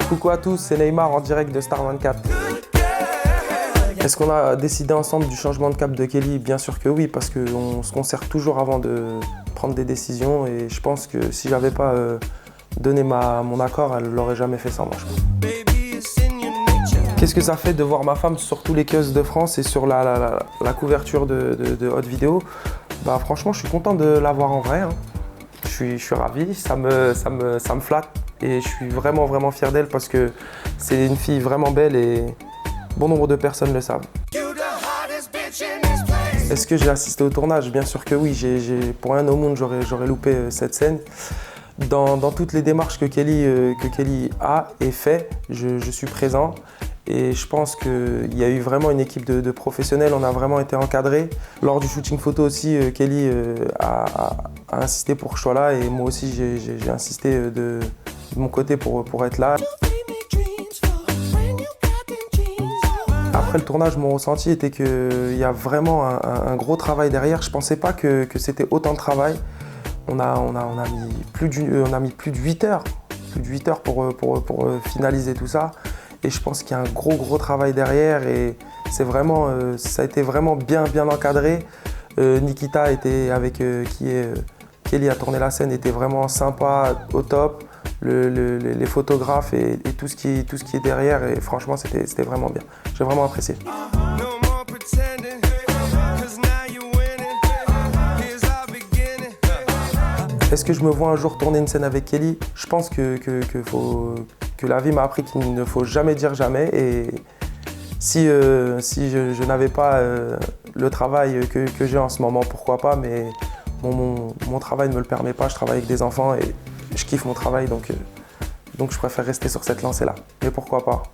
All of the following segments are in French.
Coucou à tous, c'est Neymar en direct de Star 24. Est-ce qu'on a décidé ensemble du changement de cap de Kelly? Bien sûr que oui, parce qu'on se concerte toujours avant de prendre des décisions et je pense que si j'avais pas donné mon accord, elle l'aurait jamais fait sans moi, je pense. Qu'est-ce que ça fait de voir ma femme sur tous les kiosques de France et sur la couverture de Hot Vidéo? Bah franchement, je suis content de la voir en vrai, hein. Je suis ravi, ça me flatte et je suis vraiment fier d'elle parce que c'est une fille vraiment belle et bon nombre de personnes le savent. Est-ce que j'ai assisté au tournage? Bien sûr que oui, pour rien au monde j'aurais loupé cette scène. Dans toutes les démarches que Kelly a et fait, je suis présent. Et je pense qu'il y a eu vraiment une équipe de professionnels, on a vraiment été encadrés. Lors du shooting photo aussi, Kelly a insisté pour que je sois là et moi aussi j'ai insisté de mon côté pour être là. Après le tournage, mon ressenti était qu'il y a vraiment un gros travail derrière. Je ne pensais pas que c'était autant de travail. On a mis plus de 8 heures, pour finaliser tout ça. Et je pense qu'il y a un gros travail derrière et ça a été vraiment bien encadré. Nikita était Kelly a tourné la scène, était vraiment sympa, au top. Les photographes et tout ce qui est derrière et franchement c'était vraiment bien. J'ai vraiment apprécié. Est-ce que je me vois un jour tourner une scène avec Kelly? Je pense que la vie m'a appris qu'il ne faut jamais dire jamais et si je n'avais pas le travail que j'ai en ce moment, pourquoi pas, mais mon travail ne me le permet pas, je travaille avec des enfants et je kiffe mon travail donc je préfère rester sur cette lancée-là. Mais pourquoi pas,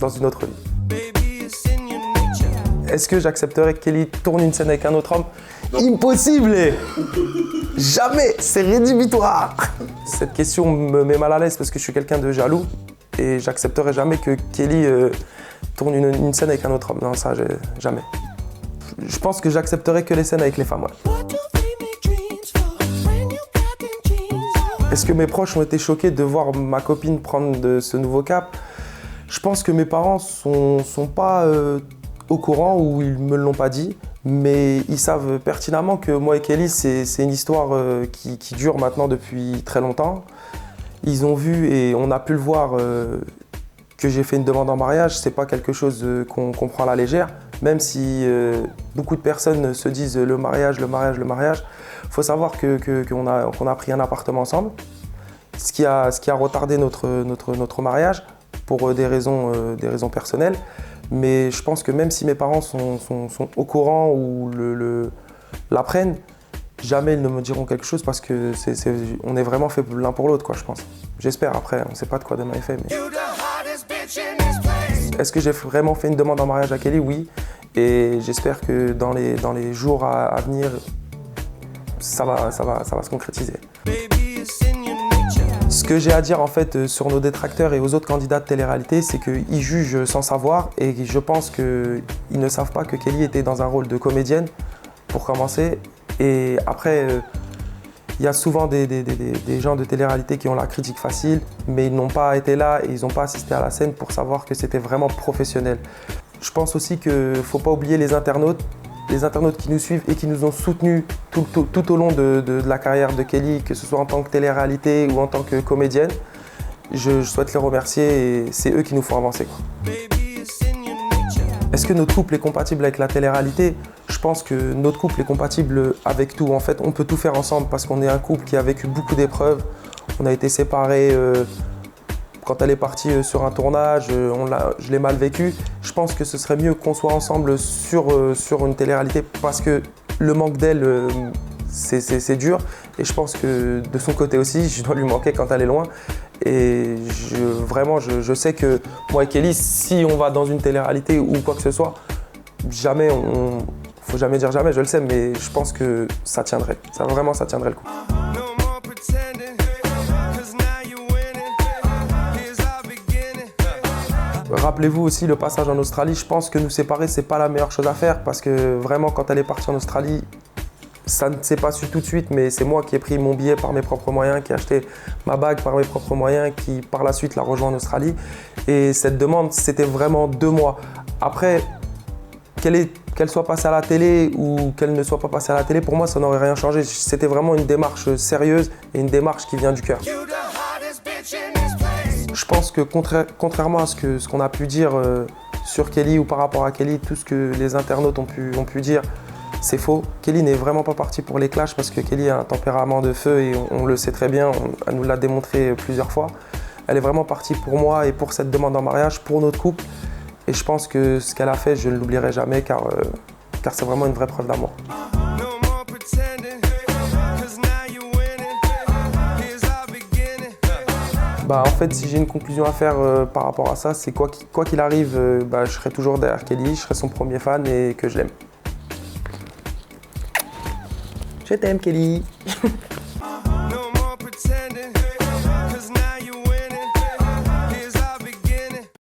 dans une autre vie. Est-ce que j'accepterais que Kelly tourne une scène avec un autre homme? Impossible! Jamais! C'est rédhibitoire! Cette question me met mal à l'aise parce que je suis quelqu'un de jaloux et j'accepterai jamais que Kelly tourne une scène avec un autre homme. Non, ça, jamais. Je pense que j'accepterai que les scènes avec les femmes, ouais. Est-ce que mes proches ont été choqués de voir ma copine prendre ce nouveau cap? Je pense que mes parents sont pas au courant ou ils me l'ont pas dit, mais ils savent pertinemment que moi et Kelly, c'est une histoire qui dure maintenant depuis très longtemps. Ils ont vu et on a pu le voir que j'ai fait une demande en mariage. C'est pas quelque chose qu'on prend à la légère, même si beaucoup de personnes se disent le mariage. Faut savoir qu'on a pris un appartement ensemble, ce qui a retardé notre mariage pour des raisons personnelles. Mais je pense que même si mes parents sont au courant ou l'apprennent, jamais ils ne me diront quelque chose parce que on est vraiment fait l'un pour l'autre, quoi, je pense. J'espère, après, on ne sait pas de quoi demain est fait. Mais... Est-ce que j'ai vraiment fait une demande en mariage à Kelly? Oui. Et j'espère que dans les jours à venir, ça va se concrétiser. Ce que j'ai à dire en fait sur nos détracteurs et aux autres candidats de télé-réalité, c'est qu'ils jugent sans savoir et je pense qu'ils ne savent pas que Kelly était dans un rôle de comédienne pour commencer. Et après, il y a souvent des gens de télé-réalité qui ont la critique facile, mais ils n'ont pas été là et ils n'ont pas assisté à la scène pour savoir que c'était vraiment professionnel. Je pense aussi qu'il ne faut pas oublier les internautes qui nous suivent et qui nous ont soutenus tout au long de la carrière de Kelly, que ce soit en tant que télé-réalité ou en tant que comédienne. Je souhaite les remercier et c'est eux qui nous font avancer, quoi. Est-ce que notre couple est compatible avec la télé-réalité? Je pense que notre couple est compatible avec tout. En fait, on peut tout faire ensemble parce qu'on est un couple qui a vécu beaucoup d'épreuves. On a été séparés quand elle est partie sur un tournage, je l'ai mal vécu. Je pense que ce serait mieux qu'on soit ensemble sur une télé-réalité parce que le manque d'elle, c'est dur. Et je pense que de son côté aussi, je dois lui manquer quand elle est loin. Et je sais que moi et Kelly, si on va dans une télé-réalité ou quoi que ce soit, faut jamais dire jamais, je le sais, mais je pense que ça tiendrait. Ça tiendrait le coup. Rappelez-vous aussi le passage en Australie. Je pense que nous séparer, c'est pas la meilleure chose à faire parce que vraiment, quand elle est partie en Australie, ça ne s'est pas su tout de suite, mais c'est moi qui ai pris mon billet par mes propres moyens, qui ai acheté ma bague par mes propres moyens, qui par la suite l'a rejoint en Australie. Et cette demande, c'était vraiment 2 mois. Après, qu'elle soit passée à la télé ou qu'elle ne soit pas passée à la télé, pour moi, ça n'aurait rien changé. C'était vraiment une démarche sérieuse et une démarche qui vient du cœur. Je pense que contrairement à ce qu'on a pu dire sur Kelly ou par rapport à Kelly, tout ce que les internautes ont pu dire, c'est faux. Kelly n'est vraiment pas partie pour les clashs parce que Kelly a un tempérament de feu et on le sait très bien, elle nous l'a démontré plusieurs fois. Elle est vraiment partie pour moi et pour cette demande en mariage, pour notre couple. Et je pense que ce qu'elle a fait, je ne l'oublierai jamais car c'est vraiment une vraie preuve d'amour. En fait, si j'ai une conclusion à faire par rapport à ça, c'est quoi qu'il arrive, je serai toujours derrière Kelly, je serai son premier fan et que je l'aime. Je t'aime, Kelly.